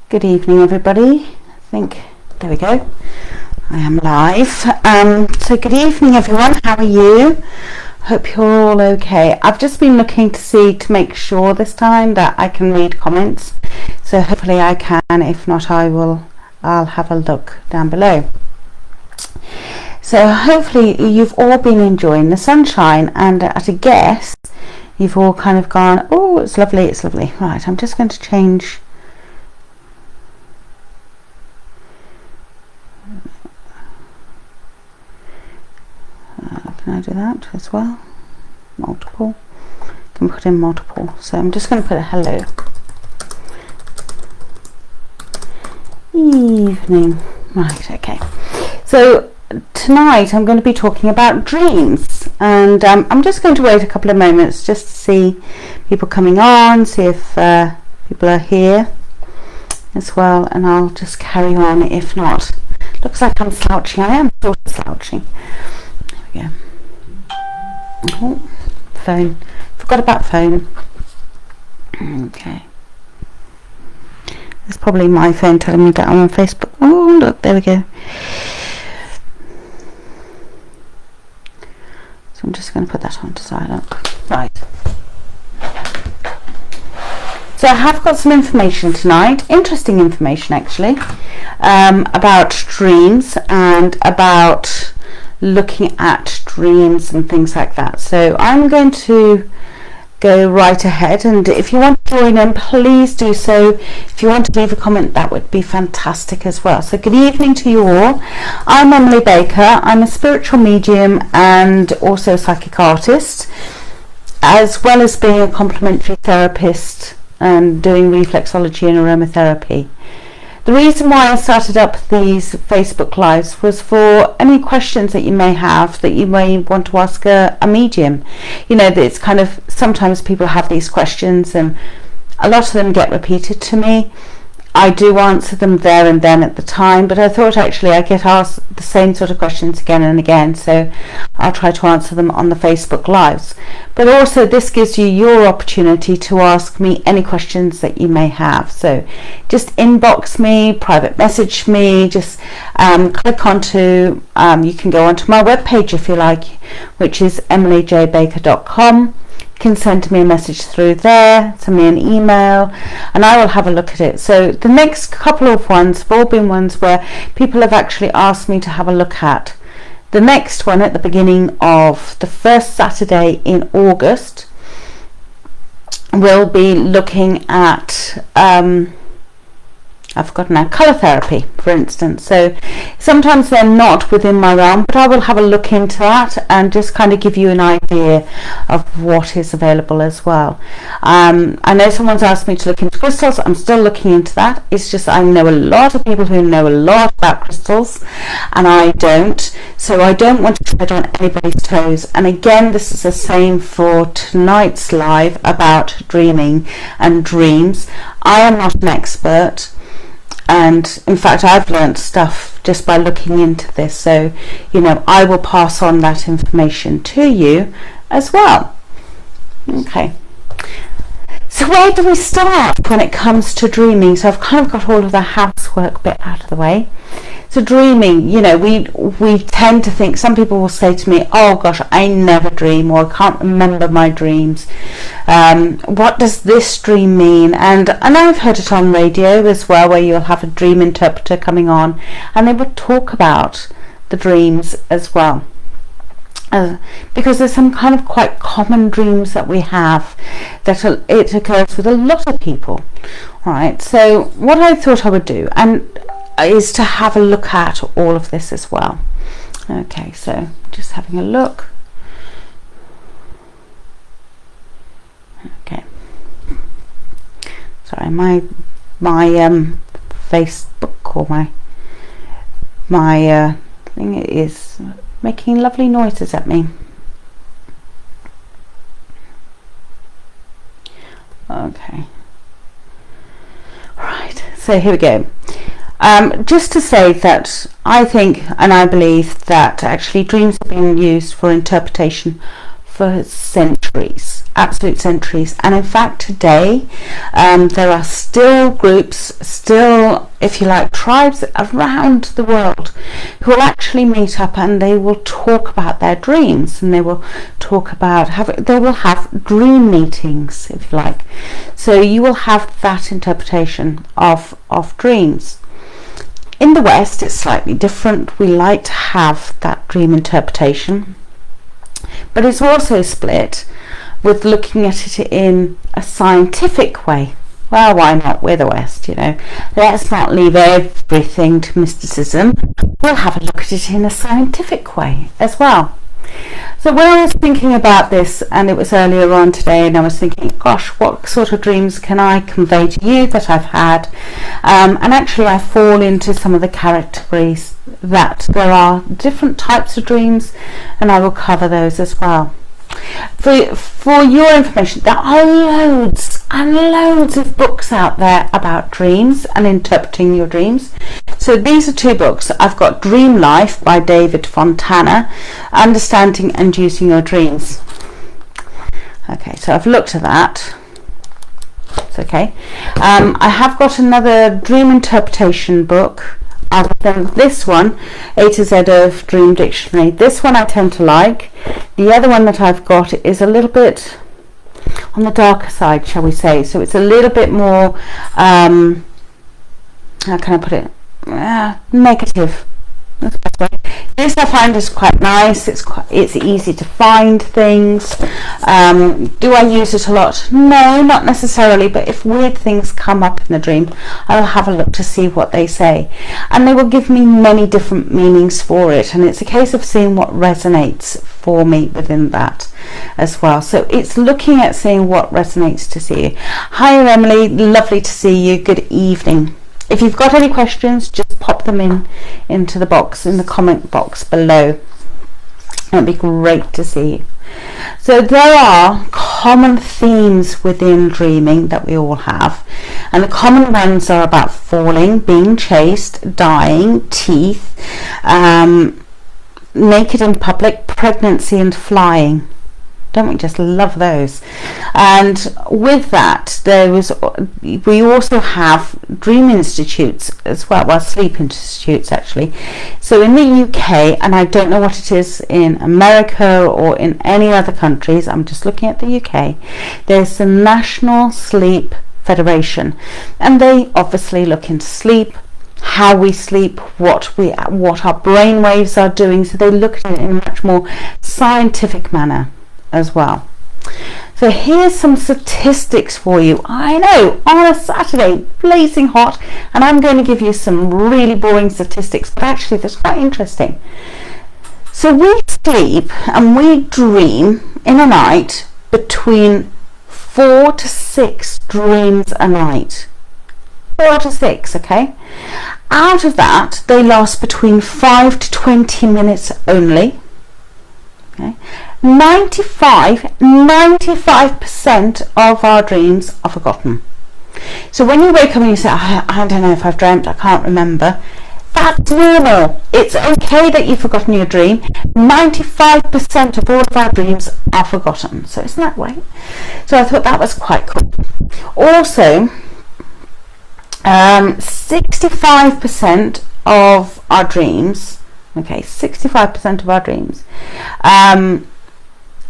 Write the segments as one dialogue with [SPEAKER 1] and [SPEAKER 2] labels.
[SPEAKER 1] Good evening, everybody. I think, there we go. I am live. So good evening, everyone. How are you? Hope you're all okay. I've just been looking to make sure this time that I can read comments. So hopefully I can. If not, I'll have a look down below. So hopefully you've all been enjoying the sunshine, and at a guess, you've all kind of gone, oh, it's lovely, it's lovely. Right, I'm just going to change. Can I do that as well? Multiple. Can put in multiple. So I'm just going to put a hello. Evening. Right, okay. So tonight I'm going to be talking about dreams, and I'm just going to wait a couple of moments just to see people coming on, see if people are here as well, and I'll just carry on. If not, looks like I'm slouching. I am sort of slouching. There we go. Oh, phone. Forgot about phone. Okay. It's probably my phone telling me that I'm on Facebook. Oh, look, there we go. So I'm just going to put that on to silent. Right. So I have got some information tonight, interesting information actually, about dreams and about looking at dreams and things like that. So I'm going to go right ahead, and if you want to join in, please do so. If you want to leave a comment, that would be fantastic as well. So good evening to you all. I'm Emily Baker. I'm a spiritual medium and also a psychic artist, as well as being a complementary therapist and doing reflexology and aromatherapy. The reason why I started up these Facebook Lives was for any questions that you may have that you may want to ask a medium. You know, it's kind of, sometimes people have these questions and a lot of them get repeated to me. I do answer them there and then at the time, but I thought actually I get asked the same sort of questions again and again, so I'll try to answer them on the Facebook Lives. But also this gives you your opportunity to ask me any questions that you may have. So just inbox me, private message me, just click onto, you can go onto my webpage if you like, which is emilyjbaker.com. Can send me a message through there, send me an email, and I will have a look at it. So the next couple of ones have all been ones where people have actually asked me to have a look at. The next one at the beginning of the first Saturday in August will be looking at I've forgotten now, colour therapy, for instance. So sometimes they're not within my realm, but I will have a look into that and just kind of give you an idea of what is available as well. I know someone's asked me to look into crystals. I'm still looking into that. It's just I know a lot of people who know a lot about crystals and I don't. So I don't want to tread on anybody's toes. And again, this is the same for tonight's live about dreaming and dreams. I am not an expert. And in fact, I've learnt stuff just by looking into this. So, you know, I will pass on that information to you as well. Okay. So where do we start when it comes to dreaming? So I've kind of got all of the housework bit out of the way. So dreaming, you know, we tend to think, some people will say to me, oh gosh, I never dream, or I can't remember my dreams. What does this dream mean? And I've heard it on radio as well, where you'll have a dream interpreter coming on and they would talk about the dreams as well. Because there's some kind of quite common dreams that we have that it occurs with a lot of people. All right, so what I thought I would do is to have a look at all of this as well. Okay, so just having a look. Okay. Sorry, my Facebook or my thing is making lovely noises at me. Okay. Right, so here we go. Just to say that I think and I believe that actually dreams have been used for interpretation for centuries. absolute centuries, and in fact today there are still groups, still, if you like, tribes around the world who will actually meet up and they will talk about their dreams, and they will talk about they will have dream meetings, if you like. So you will have that interpretation of dreams. In the West it's slightly different. We like to have that dream interpretation, but it's also split with looking at it in a scientific way. Well, why not? We're the West, you know. Let's not leave everything to mysticism. We'll have a look at it in a scientific way as well. So when I was thinking about this, and it was earlier on today, and I was thinking, gosh, what sort of dreams can I convey to you that I've had? And actually I fall into some of the categories that there are different types of dreams, and I will cover those as well. For your information, there are loads and loads of books out there about dreams and interpreting your dreams. So these are two books. I've got Dream Life by David Fontana, Understanding and Using Your Dreams. Okay, so I've looked at that. It's okay. I have got another dream interpretation book other than this one, A to Z of Dream Dictionary. This one I tend to like. The other one that I've got is a little bit on the darker side, shall we say. So it's a little bit more, how can I put it, negative. That's the best way. This I find is quite nice. It's easy to find things. Do I use it a lot? No, not necessarily, but if weird things come up in the dream, I'll have a look to see what they say, and they will give me many different meanings for it, and it's a case of seeing what resonates for me within that as well. So it's looking at seeing what resonates to see you. Hi Emily, lovely to see you. Good evening. If you've got any questions, just pop them into the box, in the comment box below. It'd be great to see you. So there are common themes within dreaming that we all have, and the common ones are about falling, being chased, dying, teeth, naked in public, pregnancy and flying. Don't we just love those? And with that, we also have dream institutes as well sleep institutes actually. So in the UK, and I don't know what it is in America or in any other countries, I'm just looking at the UK, there's the National Sleep Federation, and they obviously look into sleep, how we sleep, what our brain waves are doing. So they look at it in a much more scientific manner as well. So here's some statistics for you. I know, on a Saturday, blazing hot, and I'm going to give you some really boring statistics, but actually that's quite interesting. So we sleep and we dream in a night between 4 to 6 dreams a night. 4 to 6, okay? Out of that, they last between 5 to 20 minutes only. Okay? 95% of our dreams are forgotten. So when you wake up and you say, I don't know if I've dreamt, I can't remember, that's normal. It's okay that you've forgotten your dream. 95% of all of our dreams are forgotten. So isn't that right? So I thought that was quite cool. Also, 65% of our dreams, okay, 65% of our dreams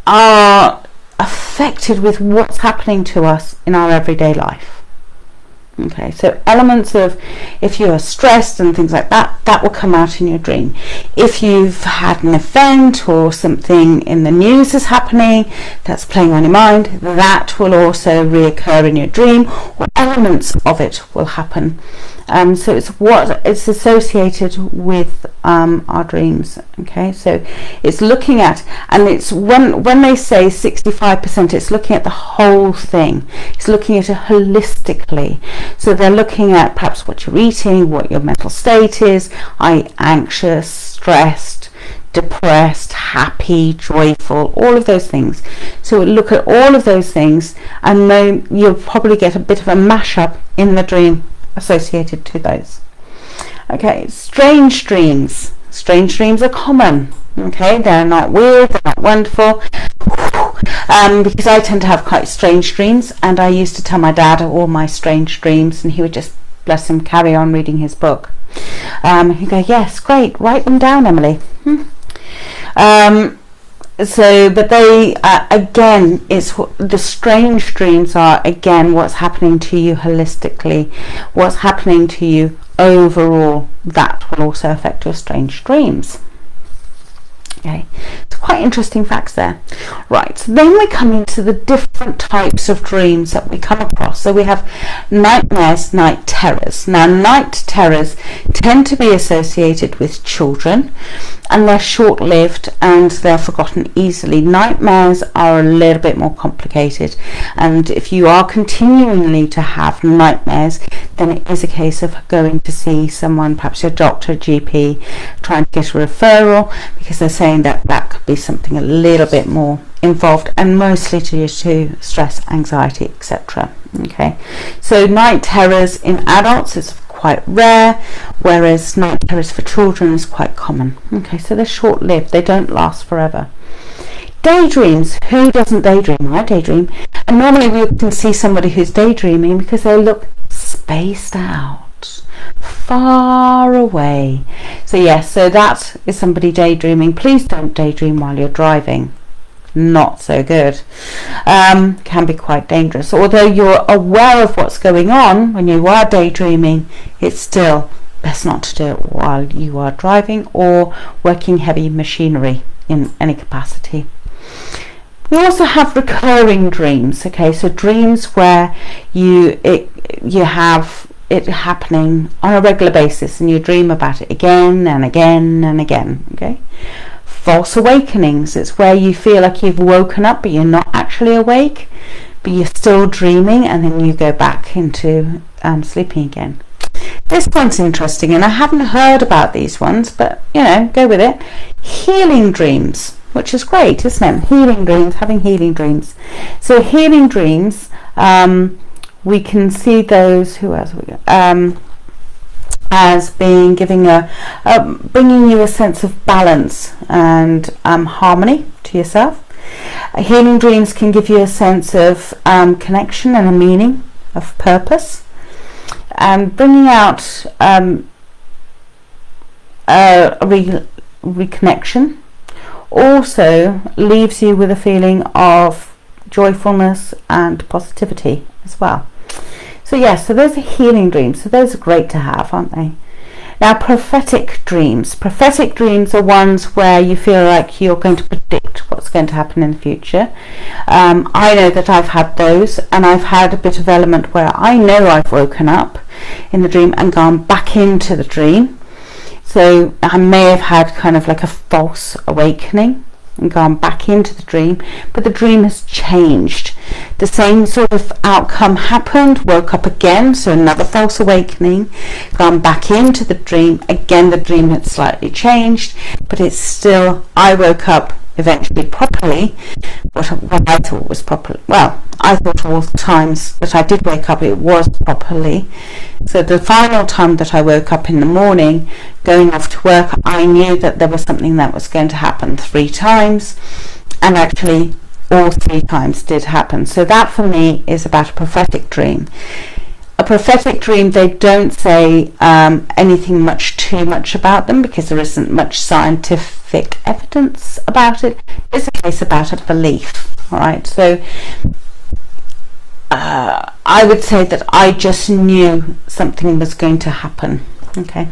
[SPEAKER 1] are affected with what's happening to us in our everyday life. Okay, so elements of, if you are stressed and things like that, that will come out in your dream. If you've had an event or something in the news is happening that's playing on your mind, that will also reoccur in your dream, or elements of it will happen. So it's associated with our dreams. Okay, so it's looking at, and it's when they say 65%, it's looking at the whole thing. It's looking at it holistically. So they're looking at perhaps what you're eating, what your mental state is. Are you anxious, stressed, depressed, happy, joyful, all of those things. So look at all of those things, and then you'll probably get a bit of a mashup in the dream associated to those. Okay, strange dreams. Strange dreams are common. Okay, they're not weird, they're not wonderful. because I tend to have quite strange dreams, and I used to tell my dad all my strange dreams, and he would just, bless him, carry on reading his book. He'd go, yes, great, write them down, Emily. But they, again, it's the strange dreams are, again, what's happening to you holistically, what's happening to you overall. That will also affect your strange dreams. Okay, it's quite interesting facts there. Right, so then we come into the different types of dreams that we come across. So we have nightmares, night terrors. Now, night terrors tend to be associated with children, and they're short-lived and they're forgotten easily. Nightmares are a little bit more complicated, and if you are continually to have nightmares, then it is a case of going to see someone, perhaps your doctor, GP, trying to get a referral, because they're saying that could be something a little bit more involved, and mostly due to stress, anxiety, etc. Okay, so night terrors in adults is quite rare, whereas night terrors for children is quite common. Okay, so they're short-lived, they don't last forever. Daydreams. Who doesn't daydream? I daydream, and normally we can see somebody who's daydreaming because they look spaced out, far away. So yes, so that is somebody daydreaming. Please don't daydream while you're driving. Not so good. Can be quite dangerous. Although you're aware of what's going on when you are daydreaming, it's still best not to do it while you are driving or working heavy machinery in any capacity. We also have recurring dreams. Okay, so dreams where you have it happening on a regular basis and you dream about it again and again and again. Okay. False awakenings. It's where you feel like you've woken up but you're not actually awake, but you're still dreaming, and then you go back into sleeping again. This one's interesting, and I haven't heard about these ones, but go with it. Healing dreams, which is great, isn't it? Healing dreams, having healing dreams. So healing dreams, we can see those. Who else? As being bringing you a sense of balance and harmony to yourself. Healing dreams can give you a sense of connection and a meaning of purpose, and bringing out reconnection also leaves you with a feeling of joyfulness and positivity as well. So yes, so those are healing dreams. So those are great to have, aren't they? Now, prophetic dreams. Prophetic dreams are ones where you feel like you're going to predict what's going to happen in the future. I know that I've had those, and I've had a bit of element where I know I've woken up in the dream and gone back into the dream. So I may have had kind of like a false awakening and gone back into the dream, but the dream has changed. The same sort of outcome happened, woke up again, so another false awakening, gone back into the dream, again the dream had slightly changed, but it's still, I woke up eventually properly, what I thought was properly, well, I thought all the times that I did wake up it was properly. So the final time that I woke up in the morning, going off to work, I knew that there was something that was going to happen 3 times, and actually all 3 times did happen. So that for me is about a prophetic dream. A prophetic dream, they don't say anything too much about them, because there isn't much scientific evidence about it. It's a case about a belief. All right, so I would say that I just knew something was going to happen. Okay.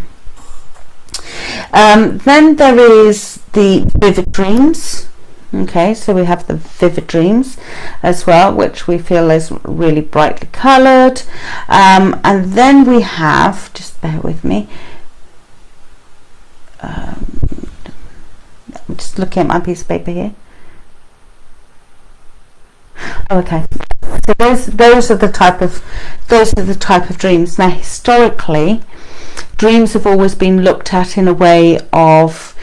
[SPEAKER 1] Then there is the vivid dreams. Okay, so we have the vivid dreams as well, which we feel is really brightly coloured. And then we have, just bear with me, I'm just looking at my piece of paper here. Okay, so those are the type of dreams. Now, historically, dreams have always been looked at in a way of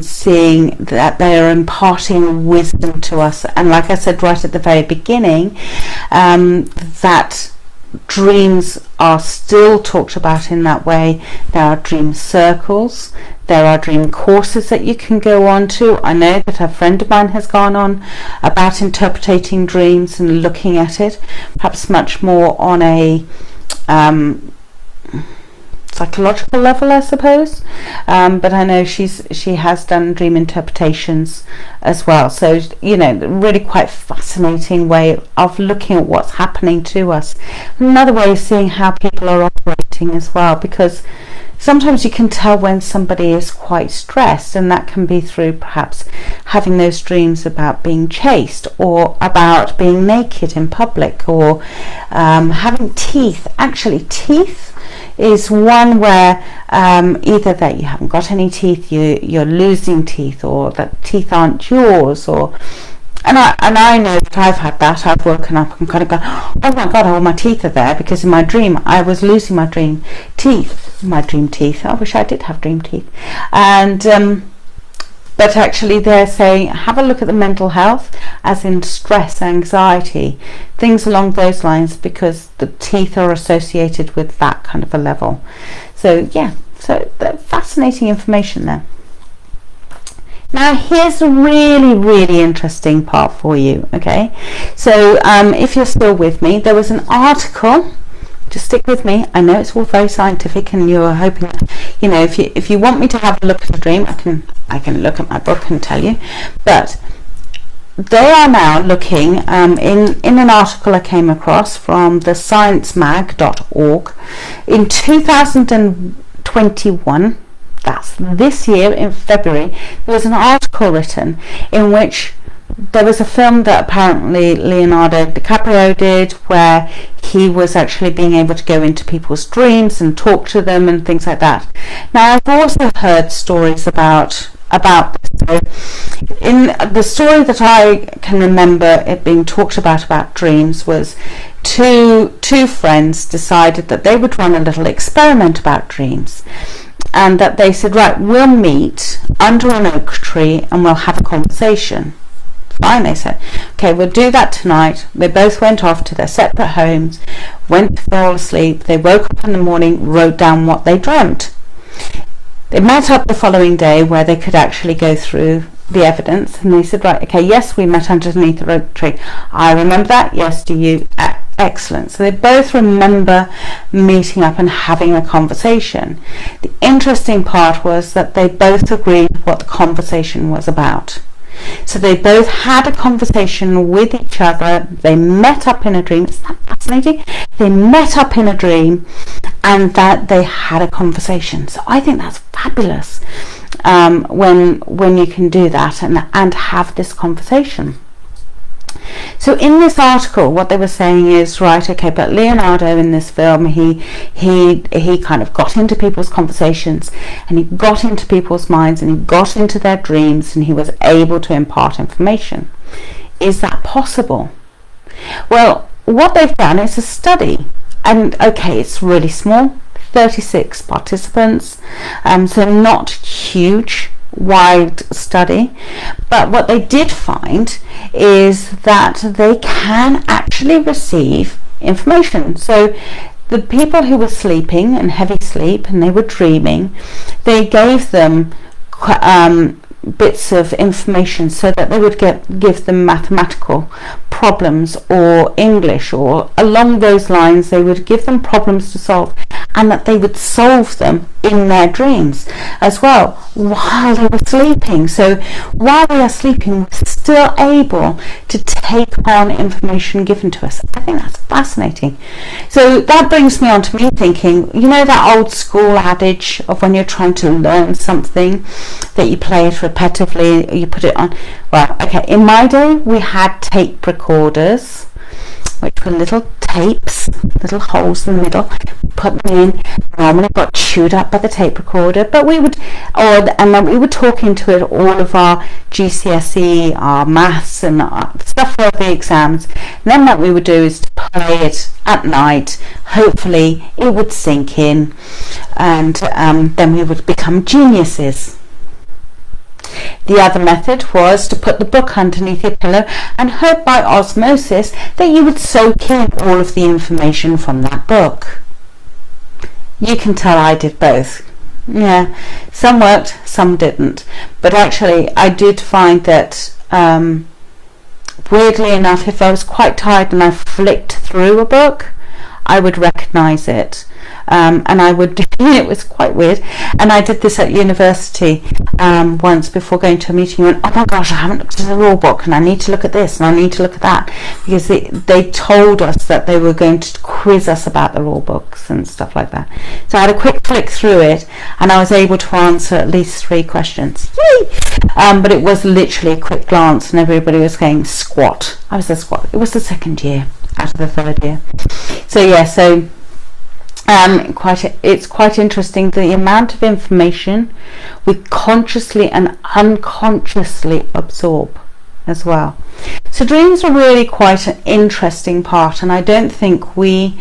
[SPEAKER 1] seeing that they are imparting wisdom to us, and like I said right at the very beginning, that dreams are still talked about in that way. There are dream circles, There are dream courses that you can go on to. I know that a friend of mine has gone on about interpreting dreams and looking at it, perhaps much more on a psychological level, I suppose, but I know she has done dream interpretations as well. So, you know, really quite fascinating way of looking at what's happening to us. Another way of seeing how people are operating as well, because sometimes you can tell when somebody is quite stressed, and that can be through perhaps having those dreams about being chased, or about being naked in public, or having teeth. Actually, teeth is one where either that you haven't got any teeth, you're losing teeth, or that teeth aren't yours, or and I know that I've had that. I've woken up and kind of gone, oh my God, all my teeth are there, because in my dream I was losing my dream teeth. I wish I did have dream teeth. And but actually they're saying have a look at the mental health, as in stress, anxiety, things along those lines, because the teeth are associated with that kind of a level. So yeah, so fascinating information there. Now here's a really interesting part for you. Okay, so if you're still with me, there was an article. Just stick with me. I know it's all very scientific, and you're hoping, you know, if you want me to have a look at a dream, I can look at my book and tell you. But they are now looking in an article I came across from the sciencemag.org in 2021. That's this year in February. There was an article written in which there was a film that apparently Leonardo DiCaprio did, where he was actually being able to go into people's dreams and talk to them and things like that. Now, I've also heard stories about this. So in the story that I can remember it being talked about dreams was two friends decided that they would run a little experiment about dreams. And that they said, right, we'll meet under an oak tree and we'll have a conversation. Fine, they said. Okay, we'll do that tonight. They both went off to their separate homes, went to fall asleep. They woke up in the morning, wrote down what they dreamt. They met up the following day where they could actually go through the evidence, and they said, right, okay, yes, we met underneath the oak tree. I remember that. Yes, do you? Excellent. So they both remember meeting up and having a conversation. The interesting part was that they both agreed what the conversation was about. So they both had a conversation with each other. They met up in a dream. Isn't that fascinating? They met up in a dream and that they had a conversation. So I think that's fabulous when you can do that and have this conversation. So in this article, what they were saying is, right, okay, but Leonardo in this film, he kind of got into people's conversations, and he got into people's minds, and he got into their dreams, and he was able to impart information. Is that possible? Well, what they've done is a study, and okay, it's really small, 36 participants, so not huge, wide study, but what they did find is that they can actually receive information. So the people who were sleeping in heavy sleep and they were dreaming, they gave them bits of information so that they would give them mathematical problems or English, or along those lines they would give them problems to solve, and that they would solve them in their dreams as well while they were sleeping. So while we are sleeping, we're still able to take on information given to us. I think that's fascinating. So that brings me on to me thinking, you know, that old school adage of when you're trying to learn something that you play it repetitively, you put it on. Well, okay, in my day we had tape recorders, which were little tapes, little holes in the middle. Put them in. Normally got chewed up by the tape recorder, but we would, and then we would talk into it all of our GCSE, our maths, and stuff for the exams. And then what we would do is to play it at night. Hopefully, it would sink in, and then we would become geniuses. The other method was to put the book underneath your pillow and hope by osmosis that you would soak in all of the information from that book. You can tell I did both. Yeah, some worked, some didn't. But actually, I did find that, weirdly enough, if I was quite tired and I flicked through a book, I would recognise it. And I would, it was quite weird. And I did this at university once before going to a meeting. And went, oh my gosh, I haven't looked at the rule book, and I need to look at this, and I need to look at that, because they told us that they were going to quiz us about the rule books and stuff like that. So I had a quick flick through it, and I was able to answer at least 3 questions. Yay! But it was literally a quick glance, and everybody was saying squat. I was a squat. It was the 2nd year out of the 3rd year. So yeah, so it's quite interesting the amount of information we consciously and unconsciously absorb as well. So dreams are really quite an interesting part, and I don't think we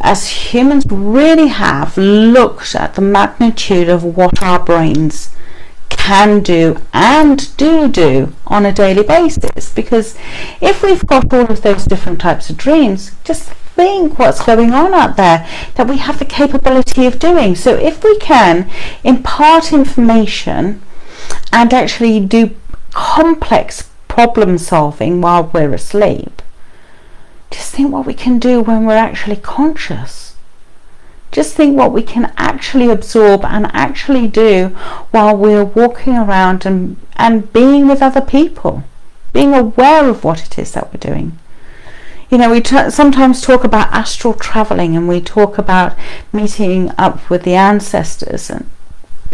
[SPEAKER 1] as humans really have looked at the magnitude of what our brains can do and do on a daily basis. Because if we've got all of those different types of dreams, just think what's going on out there that we have the capability of doing. So if we can impart information and actually do complex problem solving while we're asleep, just think what we can do when we're actually conscious. Just think what we can actually absorb and actually do while we're walking around and being with other people, being aware of what it is that we're doing. You know, we sometimes talk about astral traveling, and we talk about meeting up with the ancestors,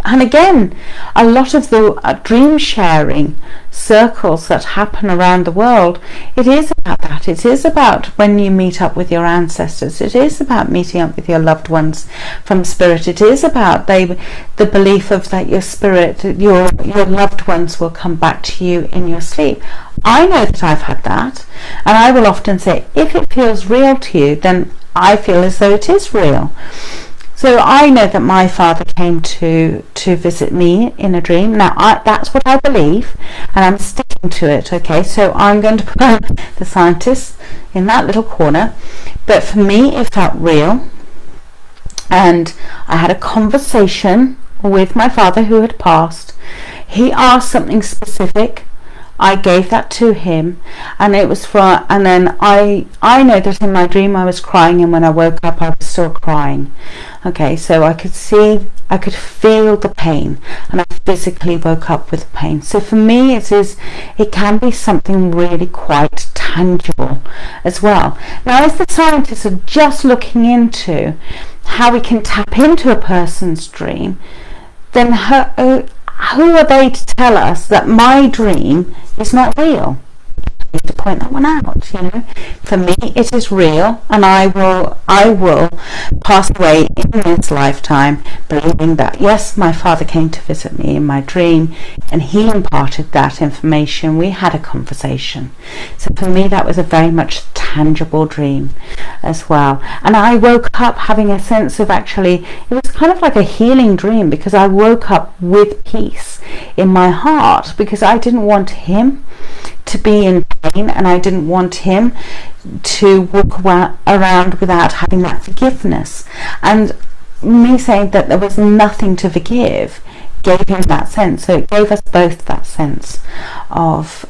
[SPEAKER 1] and again, a lot of the dream sharing circles that happen around the world, it is about that. It is about when you meet up with your ancestors. It is about meeting up with your loved ones from spirit. It is about the belief of that your spirit, your loved ones will come back to you in your sleep. I know that I've had that, and I will often say, if it feels real to you, then I feel as though it is real. So I know that my father came to visit me in a dream. Now that's what I believe, and I'm sticking to it. Okay, so I'm going to put the scientists in that little corner, but for me it felt real, and I had a conversation with my father who had passed. He asked something specific. I gave that to him, and it was and then I know that in my dream I was crying, and when I woke up I was still crying. Okay, so I could feel the pain, and I physically woke up with the pain. So for me it can be something really quite tangible as well. Now, as the scientists are just looking into how we can tap into a person's dream, then who are they to tell us that my dream is not real? I need to point that one out. You know, for me it is real, and I will pass away in this lifetime believing that yes, my father came to visit me in my dream, and he imparted that information. We had a conversation. So for me that was a very much tangible dream as well, and I woke up having a sense of, actually it was kind of like a healing dream, because I woke up with peace in my heart, because I didn't want him to be in pain, and I didn't want him to walk around without having that forgiveness. And me saying that there was nothing to forgive gave him that sense. So it gave us both that sense of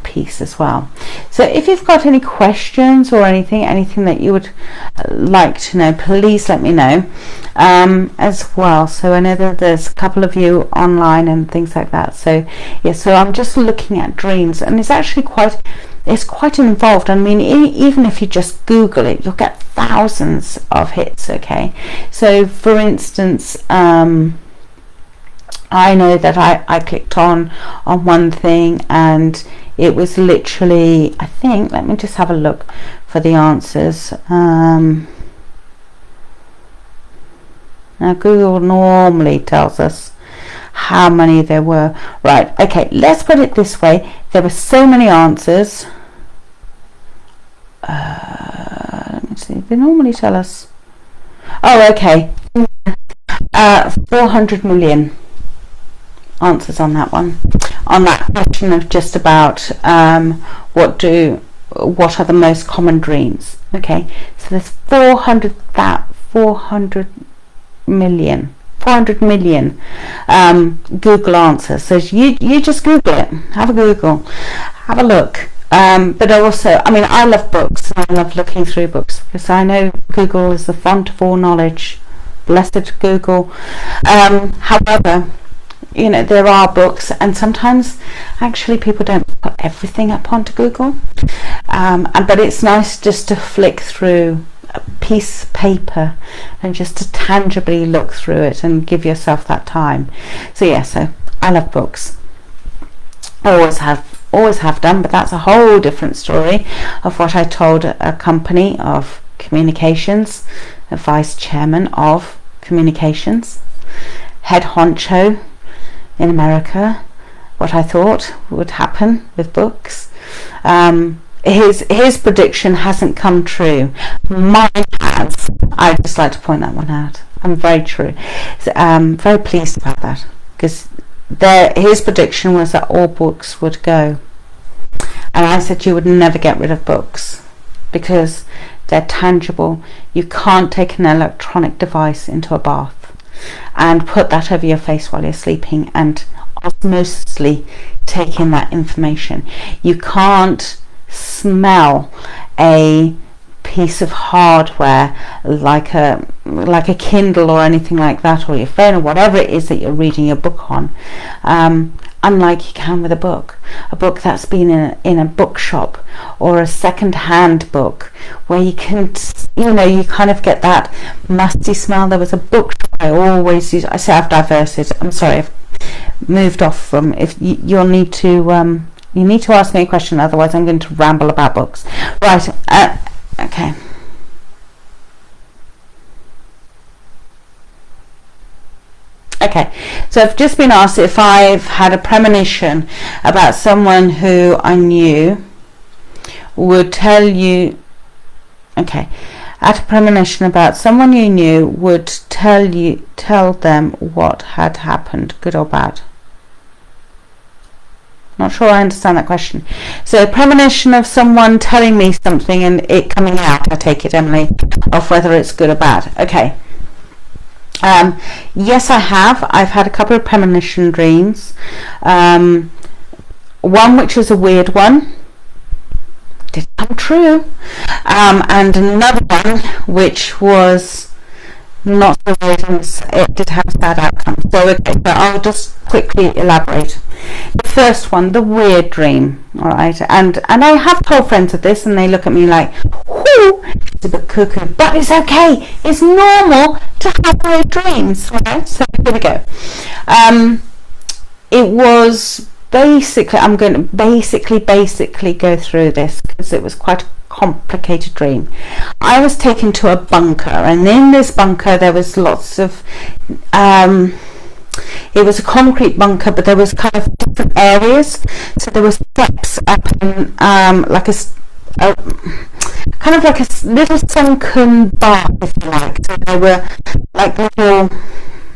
[SPEAKER 1] peace as well. So if you've got any questions or anything that you would like to know, please let me know as well. So I know that there's a couple of you online and things like that. So yeah, so I'm just looking at dreams, and it's actually quite involved. I mean, even if you just Google it, you'll get thousands of hits. Okay, so for instance, I know that I clicked on one thing, and it was literally, I think, let me just have a look for the answers. Now Google normally tells us how many there were. Right, okay, let's put it this way. There were so many answers. Let me see, they normally tell us. Oh, okay. 400 million answers on that one, on that question of just about what are the most common dreams. Okay, so there's 400 million 400 million Google answers. So you just Google it, have a Google, have a look. But also, I mean, I love books, and I love looking through books, because I know Google is the font of all knowledge. Blessed Google. However, you know, there are books, and sometimes actually people don't put everything up onto Google, but it's nice just to flick through a piece of paper and just to tangibly look through it and give yourself that time. So yeah, so I love books, always have done, but that's a whole different story of what I told a company of communications, a vice chairman of communications, head honcho in America, what I thought would happen with books. His prediction hasn't come true. Mine has. I'd just like to point that one out. I'm very true. So, very pleased about that, because his prediction was that all books would go, and I said you would never get rid of books because they're tangible. You can't take an electronic device into a bath and put that over your face while you're sleeping and osmosisly take in that information. You can't smell a piece of hardware like a Kindle or anything like that, or your phone, or whatever it is that you're reading your book on, unlike you can with a book that's been in a bookshop or a second-hand book, where you can, you know, you kind of get that musty smell. There was a book I always use. I say I've diverted. I'm sorry, I've moved off from. If you'll need to you need to ask me a question, otherwise I'm going to ramble about books. Right. Okay. Okay, so I've just been asked if I've had a premonition about someone who I knew would tell you. Okay, I had a premonition about someone you knew would tell them what had happened, good or bad. Not sure I understand that question. So, premonition of someone telling me something and it coming out, I take it, Emily, of whether it's good or bad. Okay. Yes, I have. I've had a couple of premonition dreams. One which was a weird one, did come true, and another one which was not so weird, and it did have a sad outcome. So okay, but I'll just quickly elaborate. The first one, the weird dream, all right, and I have told friends of this, and they look at me like, whoo, it's a bit cuckoo, but it's okay, it's normal to have weird dreams, right? So here we go. It was basically, I'm going to basically go through this because it was quite a complicated dream. I was taken to a bunker, and in this bunker there was lots of it was a concrete bunker, but there was kind of different areas. So there were steps up in like a kind of like a little sunken bar, if you like. So they were like little,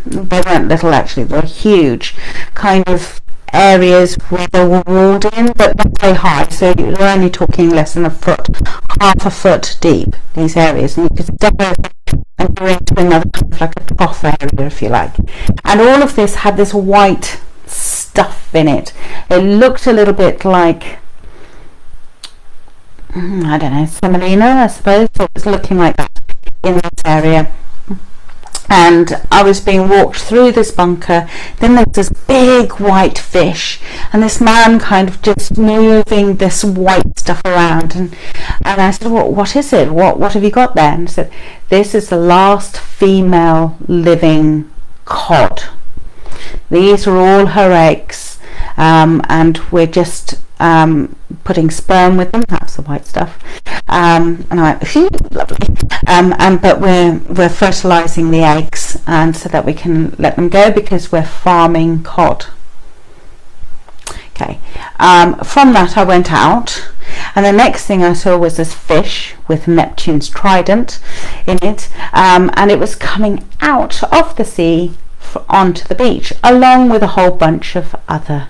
[SPEAKER 1] they weren't little actually, they were huge kind of areas where they were walled in, but not very high. So you're only talking less than a foot, half a foot deep, these areas, and you could step over and go into another kind of like a trough area, if you like. And all of this had this white stuff in it. It looked a little bit like, I don't know, semolina, I suppose. So it was looking like that in this area. And I was being walked through this bunker. Then there's this big white fish, and this man kind of just moving this white stuff around. And I said, well, what is it? What have you got there? And he said, this is the last female living cod. These are all her eggs, and we're just putting sperm with them. That's the white stuff. And I went, phew, lovely. But we're fertilizing the eggs, and so that we can let them go because we're farming cod. Okay. From that I went out, and the next thing I saw was this fish with Neptune's trident in it, and it was coming out of the sea onto the beach, along with a whole bunch of other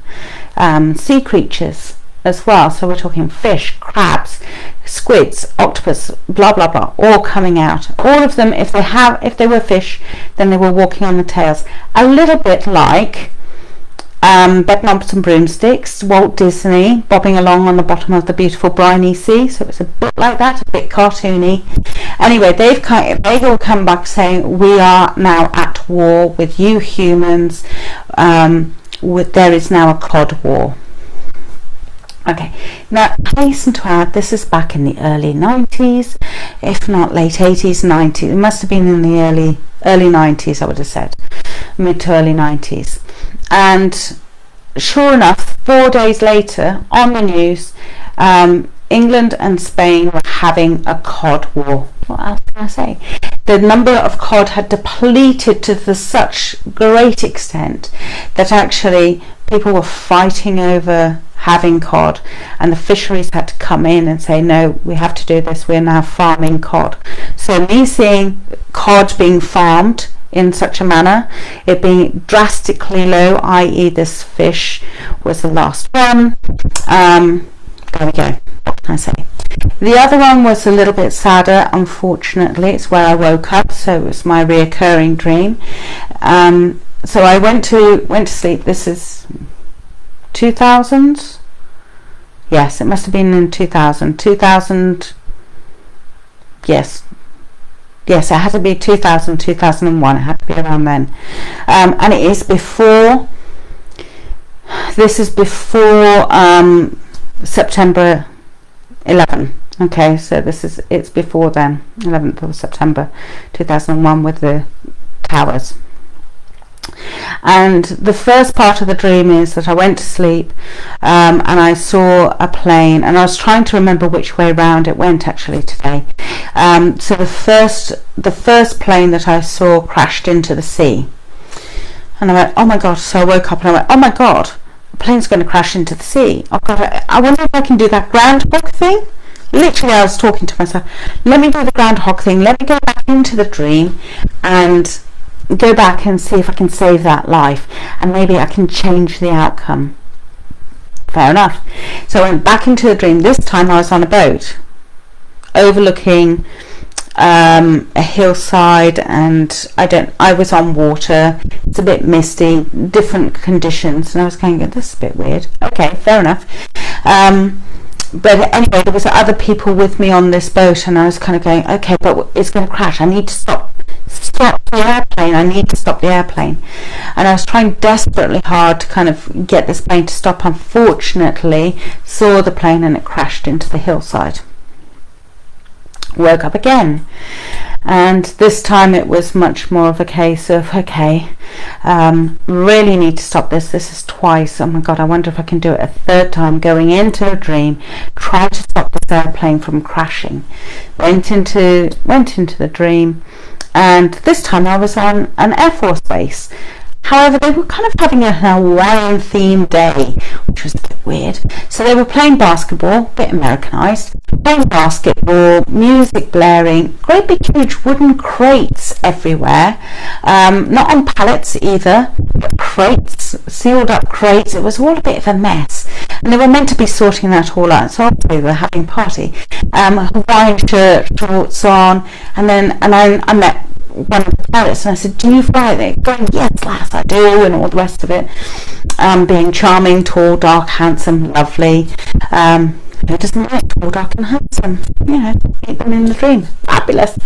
[SPEAKER 1] sea creatures as well. So we're talking fish, crabs, squids, octopus, blah blah blah, all coming out. All of them, if they were fish, then they were walking on the tails. A little bit like Bedknobs and Broomsticks, Walt Disney bobbing along on the bottom of the beautiful briny sea. So it's a bit like that, a bit cartoony. Anyway, they've all come back saying, we are now at war with you humans. There is now a cod war. Okay, now I hasten to add, this is back in the early 90s, if not late 80s, 90s. It must have been in the early 90s, I would have said, mid to early 90s. And sure enough, 4 days later, on the news, England and Spain were having a cod war. What else can I say? The number of cod had depleted to such great extent that actually people were fighting over having cod, and the fisheries had to come in and say, no, we have to do this, we're now farming cod. So me seeing cod being farmed in such a manner, it being drastically low, i.e. this fish was the last one. There we go. What can I say? The other one was a little bit sadder, unfortunately. It's where I woke up, so it was my reoccurring dream. So I went to sleep. This is 2000. Yes, it must have been in 2000. Yes, it had to be 2000, 2001. It had to be around then. And it is before. This is before September 11. Okay, so it's before then, 11th of September 2001, with the towers. And the first part of the dream is that I went to sleep and I saw a plane, and I was trying to remember which way round it went actually today. So the first plane that I saw crashed into the sea, and I went, oh my god. So I woke up and I went, oh my god, the plane's going to crash into the sea. Oh god, I wonder if I can do that groundhog thing. Literally, I was talking to myself, let me do the groundhog thing, let me go back into the dream and go back and see if I can save that life, and maybe I can change the outcome. Fair enough. So I went back into the dream. This time I was on a boat overlooking a hillside, and I was on water. It's a bit misty, different conditions, and I was going, this is a bit weird. Okay, fair enough. But anyway, there was other people with me on this boat, and I was kind of going, okay, but it's going to crash. I need to stop the airplane. I need to stop the airplane. And I was trying desperately hard to kind of get this plane to stop. Unfortunately, saw the plane and it crashed into the hillside. Woke up again, and this time it was much more of a case of, okay, really need to stop this. This is twice. Oh my god, I wonder if I can do it a third time. Going into a dream, try to stop this airplane from crashing. Went into the dream, and this time I was on an Air Force base. However, they were kind of having a Hawaiian themed day, which was a bit weird. So they were playing basketball, a bit Americanized, playing basketball, music blaring, great big huge wooden crates everywhere, not on pallets either, but crates, sealed up crates. It was all a bit of a mess, and they were meant to be sorting that all out. So obviously they were having a party, Hawaiian shirt, shorts on, and I met one of the pilots and I said, do you fly? They're going, yes lass, I do, and all the rest of it. Being charming, tall, dark, handsome, lovely. Who doesn't like tall, dark and handsome? You know, meet them in the dream. Fabulous.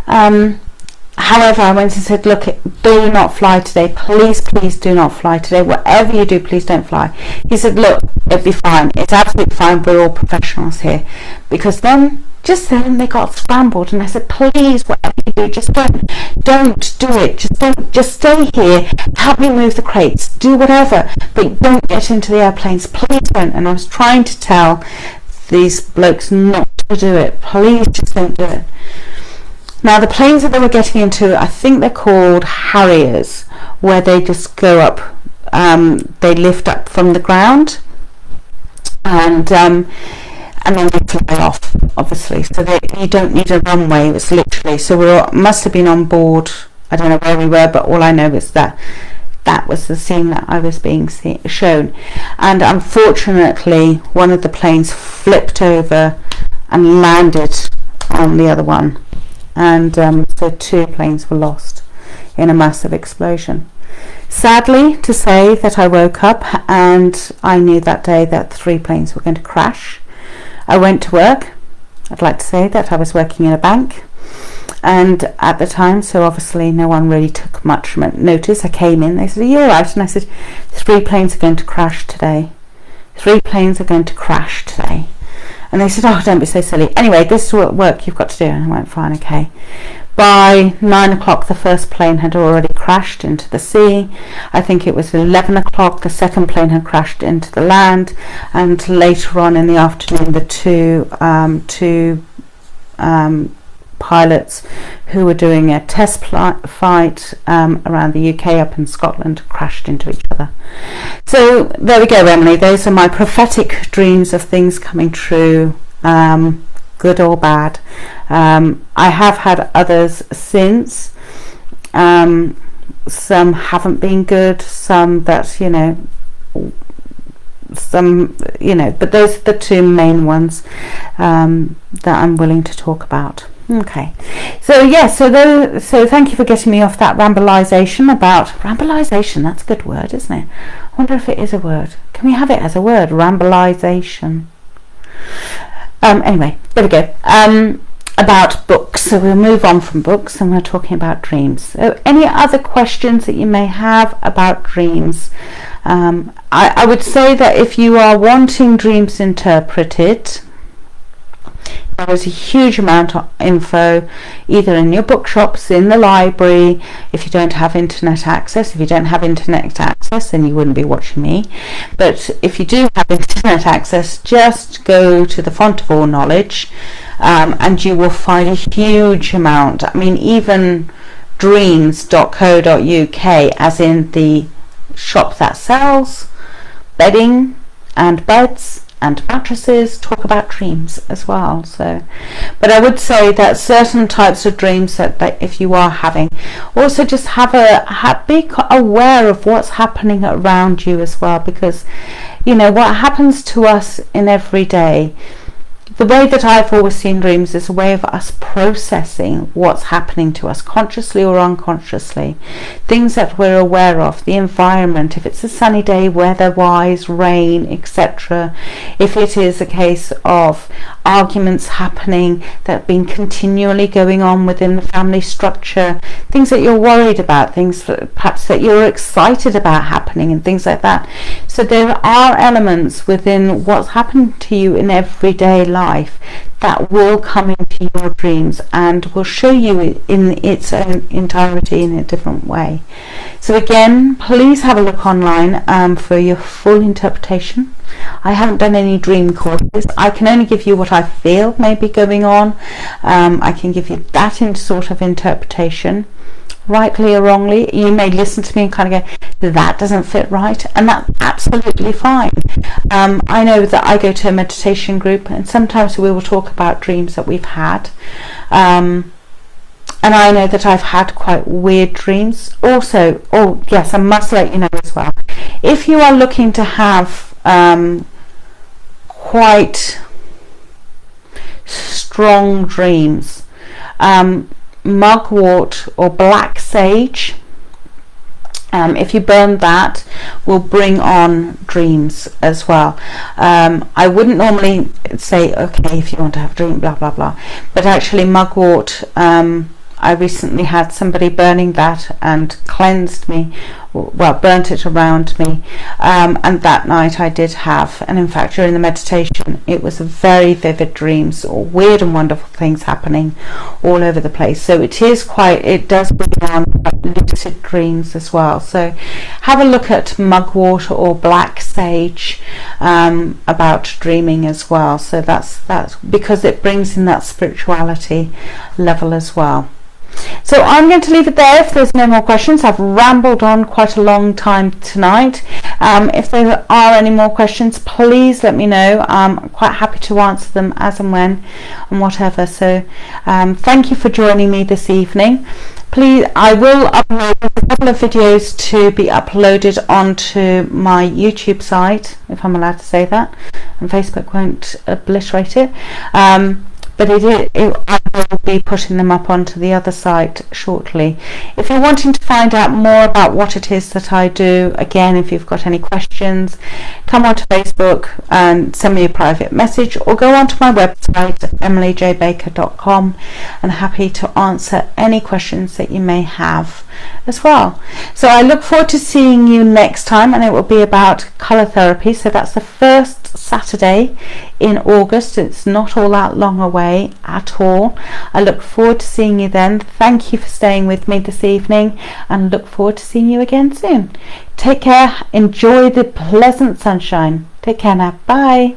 [SPEAKER 1] However, I went and said, look, do not fly today. Please do not fly today. Whatever you do, please don't fly. He said, look, it'll be fine. It's absolutely fine. We're all professionals here. Because then they got scrambled, and I said, please, whatever you do, just don't do it. Just stay here. Help me move the crates. Do whatever, but don't get into the airplanes. Please don't. And I was trying to tell these blokes not to do it. Please just don't do it. Now, the planes that they were getting into, I think they're called Harriers, where they just go up, they lift up from the ground, and then they fly off, obviously. So you don't need a runway. It was literally, so must have been on board. I don't know where we were, but all I know is that was the scene that I was being shown. And unfortunately, one of the planes flipped over and landed on the other one, and so 2 planes were lost in a massive explosion. Sadly to say that I woke up and I knew that day that 3 planes were going to crash. I went to work. I'd like to say that I was working in a bank, and at the time, so obviously no one really took much notice. I came in, they said, "Are you alright?" And I said, 3 planes are going to crash today. 3 planes are going to crash today. And they said, "Oh, don't be so silly. Anyway, this is what work you've got to do." And I went, "Fine, okay." By 9 o'clock, the first plane had already crashed into the sea. I think it was 11 o'clock, the second plane had crashed into the land. And later on in the afternoon, the two pilots who were doing a test flight around the UK up in Scotland crashed into each other. So there we go, Emily. Those are my prophetic dreams of things coming true, good or bad. I have had others since. Some haven't been good, some that, but those are the 2 main ones that I'm willing to talk about. Okay, so so thank you for getting me off that rambleization. That's a good word, isn't it? I wonder if it is a word. Can we have it as a word? Rambleization. Anyway, there we go. About books. So we'll move on from books and we're talking about dreams. So any other questions that you may have about dreams? I would say that if you are wanting dreams interpreted, there is a huge amount of info either in your bookshops, in the library. If you don't have internet access, then you wouldn't be watching me. But if you do have internet access, just go to the Font of All Knowledge, and you will find a huge amount. I mean, even dreams.co.uk, as in the shop that sells bedding and beds and mattresses, talk about dreams as well. So, but I would say that certain types of dreams that if you are having, also just be aware of what's happening around you as well, because what happens to us in every day. The way that I've always seen dreams is a way of us processing what's happening to us, consciously or unconsciously. Things that we're aware of, the environment, if it's a sunny day, weather-wise, rain, etc. If it is a case of arguments happening that have been continually going on within the family structure, things that you're worried about, things perhaps that you're excited about happening and things like that. So there are elements within what's happened to you in everyday life that will come into your dreams and will show you in its own entirety in a different way. So again, please have a look online for your full interpretation. I haven't done any dream courses. I can only give you what I feel may be going on. I can give you that in sort of interpretation. Rightly or wrongly, you may listen to me and kind of go, that doesn't fit right, and that's absolutely fine. I know that I go to a meditation group and sometimes we will talk about dreams that we've had, and I know that I've had quite weird dreams also. Oh yes, I must let you know as well, if you are looking to have quite strong dreams, mugwort or black sage, if you burn that, will bring on dreams as well. I wouldn't normally say, okay, if you want to have a dream, blah blah blah, but actually mugwort, I recently had somebody burning that and cleansed me, well, burnt it around me, and that night I did have, and in fact during the meditation it was very vivid dreams, or weird and wonderful things happening all over the place. So it does bring on lucid dreams as well. So have a look at mugwort or black sage about dreaming as well. So that's because it brings in that spirituality level as well. So I'm going to leave it there if there's no more questions. I've rambled on quite a long time tonight. If there are any more questions, please let me know. I'm quite happy to answer them as and when and whatever. So thank you for joining me this evening. Please, I will upload a couple of videos to be uploaded onto my YouTube site, if I'm allowed to say that, and Facebook won't obliterate it. But I will be putting them up onto the other site shortly. If you're wanting to find out more about what it is that I do, again, if you've got any questions, come onto Facebook and send me a private message, or go onto my website, emilyjbaker.com, and happy to answer any questions that you may have as well. So I look forward to seeing you next time, and it will be about colour therapy. So that's the first Saturday in August. It's not all that long away at all. I look forward to seeing you then. Thank you for staying with me this evening, and look forward to seeing you again soon. Take care. Enjoy the pleasant sunshine. Take care now. Bye.